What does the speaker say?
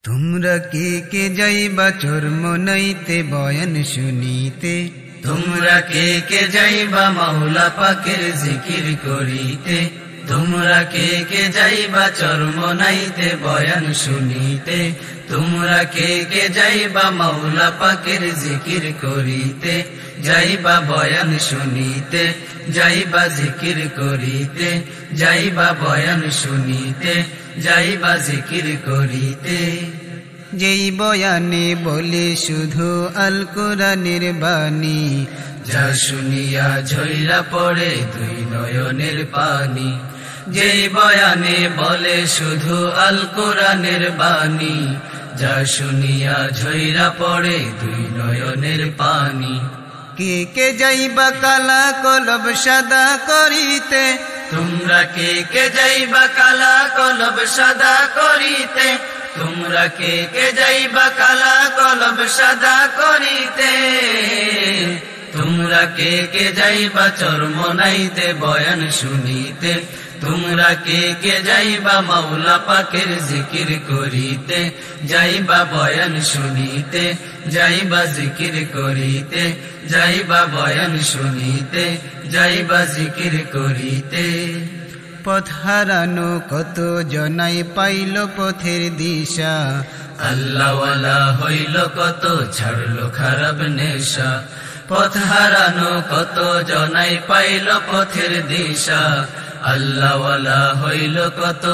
তোমরা কে কে যাইবা চরমনাইতে বয়ান শুনিতে, তোমরা কে কে যাইবা মাওলা পাকের জিকির করিতে, তোমরা কে কে যাইবা চরমনাইতে বয়ান শুনিতে, তোমরা কে কে যাইবা মাওলা পাকের জিকির করিতে, যাইবা বয়ান শুনিতে, যাইবা জিকির করিতে, যাইবা বয়ান শুনিতে, যাইবা জিকির করিতে। যেই বয়ানে বলে শুধু আল কোরআনের বাণী, যা শুনিয়া ঝইরা পড়ে দুই নয়নের পানি। যেই বয়ানে বলে শুধু আল কোরআনের বাণী, যা শুনিয়া ঝইরা পড়ে দুই নয়নের পানি। কে কে যাইবা কালা কলব সাদা করিতে, তোমরা কে কে যাইবা কালা কলব সাদা করিতে, তোমরা কে কে যাইবা কালা কলব সাদা করিতে, তোমরা কে কে যাইবা চরমনাইতে বয়ান শুনিতে, তোমরা কে কে যাইবা মাওলা পাকের জিকির করিতে, যাইবা বয়ান শুনিতে, যাইবা জিকির করিতে, যাইবা বয়ান শুনিতে, যাইবা জিকির করিতে। পথ হারানো কত জনাই পাইল পথের দিশা, আল্লাহওয়ালা হইল কত ছাড়লো খারাপ নেশা। পথ হারানো কত জনাই পাইল পথের দিশা, আল্লাহওয়ালা হইল কত